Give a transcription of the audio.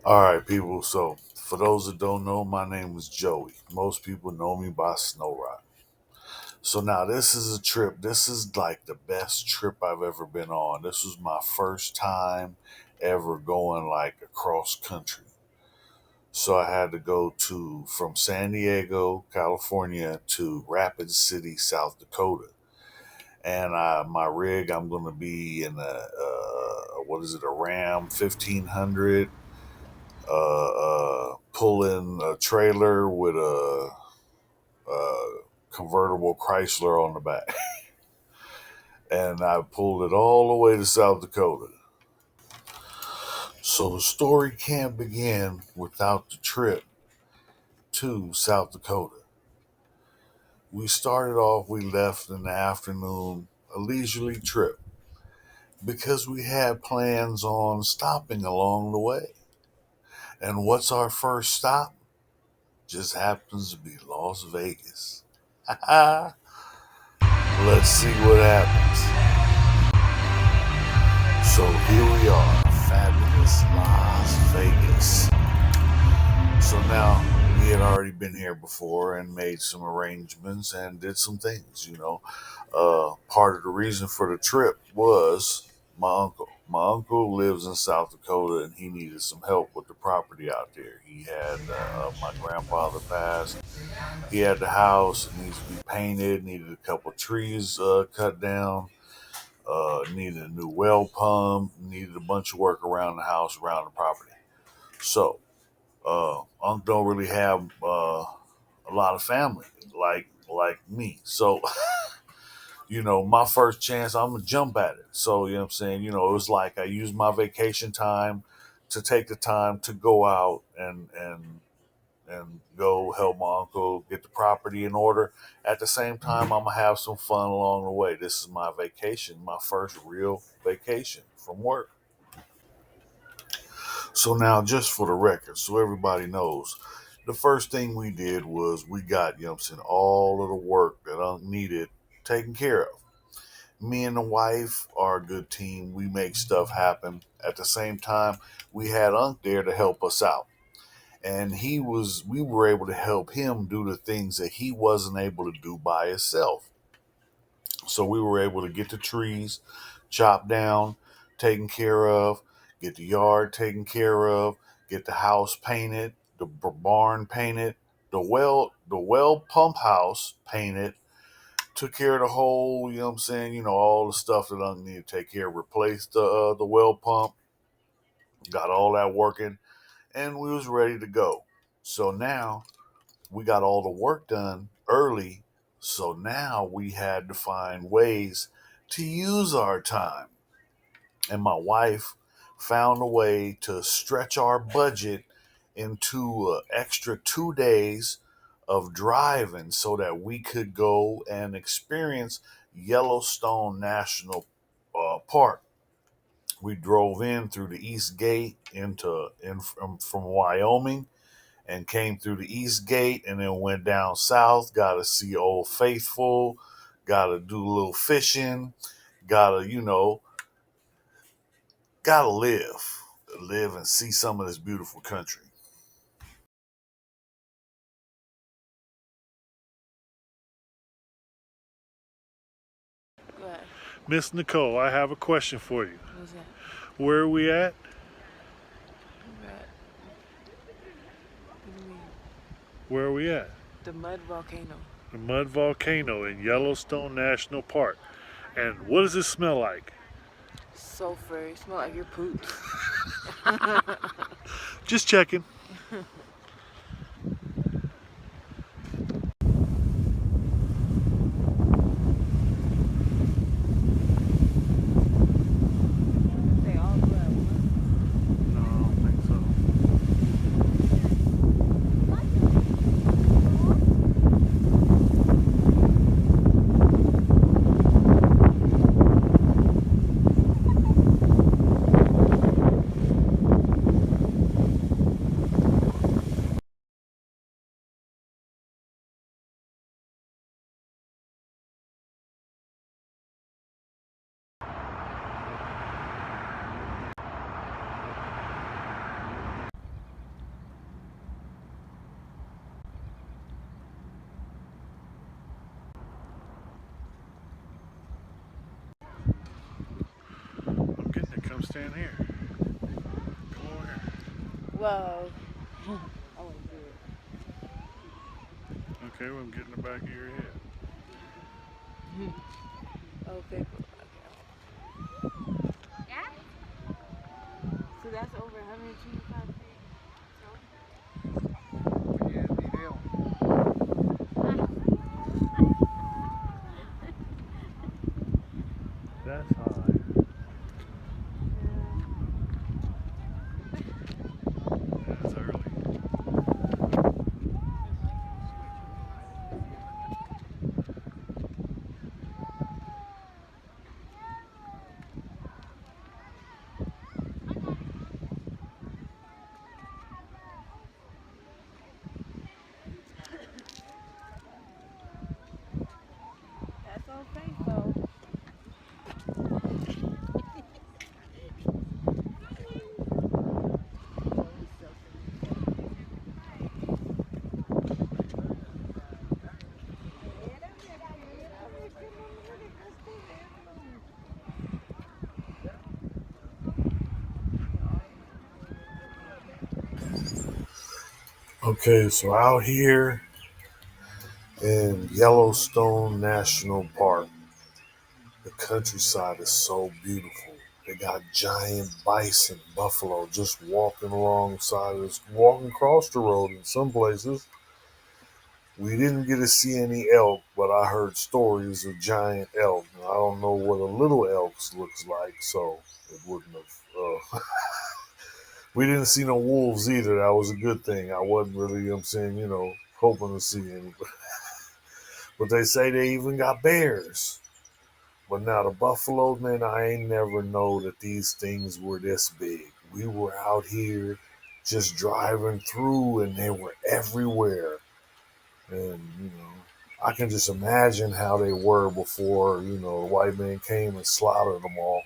All right, people. So, for those that don't know, my name is Joey. Most people know me by Snow Rock. So, now this is a trip. This is like the best trip I've ever been on. This was my first time ever going like across country. So, I had to go from San Diego, California to Rapid City, South Dakota. And my rig, I'm going to be in what is it, a Ram 1500, pulling a trailer with a convertible Chrysler on the back. And I pulled it all the way to South Dakota. So the story can't begin without the trip to South Dakota. We left in the afternoon, a leisurely trip, because we had plans on stopping along the way. And what's our first stop? Just happens to be Las Vegas. Let's see what happens. So here we are, fabulous Las Vegas. So now we had already been here before and made some arrangements and did some things. Part of the reason for the trip was my uncle. My uncle lives in South Dakota and he needed some help with the property out there. He had my grandfather passed. He had the house, it needs to be painted, needed a couple trees cut down, needed a new well pump, needed a bunch of work around the house, around the property. So, Unc don't really have a lot of family like me. So, my first chance, I'm gonna jump at it. So, you know what I'm saying? It was like I used my vacation time to take the time to go out and go help my uncle get the property in order. At the same time, I'm gonna have some fun along the way. This is my vacation, my first real vacation from work. So now, just for the record, so everybody knows, the first thing we did was we got, you know what I'm saying, all of the work that Unc needed taken care of. Me and the wife are a good team. We make stuff happen. At the same time, we had Unc there to help us out. And we were able to help him do the things that he wasn't able to do by himself. So we were able to get the trees chopped down, taken care of, get the yard taken care of, get the house painted, the barn painted, the well pump house painted, took care of the whole, you know what I'm saying, all the stuff that I need to take care of, replaced the well pump, got all that working, and we was ready to go. So now we got all the work done early. So now we had to find ways to use our time. And my wife found a way to stretch our budget into an extra 2 days of driving so that we could go and experience Yellowstone National Park. We drove in through the East Gate from Wyoming and came through the East Gate and then went down south. Got to see Old Faithful. Got to do a little fishing. Got to, got to live and see some of this beautiful country. Go ahead. Miss Nicole, I have a question for you. What's that? Where are we at? Right. What do you mean? Where are we at? The mud volcano. The Mud Volcano in Yellowstone National Park. And what does it smell like? Sulfur. It smell like your poop. Just checking. They all do at once. No, I don't think so. I'm standing here. Come over here. Whoa. I want to do it. Okay, well, I'm getting the back of your head. Oh, paper. So that's over 125 feet. Yeah, be deal. That's high. That's early. That's okay, so. Okay, so out here in Yellowstone National Park, the countryside is so beautiful. They got giant bison, buffalo just walking alongside us, walking across the road in some places. We didn't get to see any elk, but I heard stories of giant elk. I don't know what a little elk looks like, so it wouldn't have. We didn't see no wolves either. That was a good thing. I wasn't really, I'm saying, hoping to see any. But they say they even got bears. But now the buffalo, man, I ain't never know that these things were this big. We were out here just driving through and they were everywhere. And, I can just imagine how they were before, the white man came and slaughtered them all.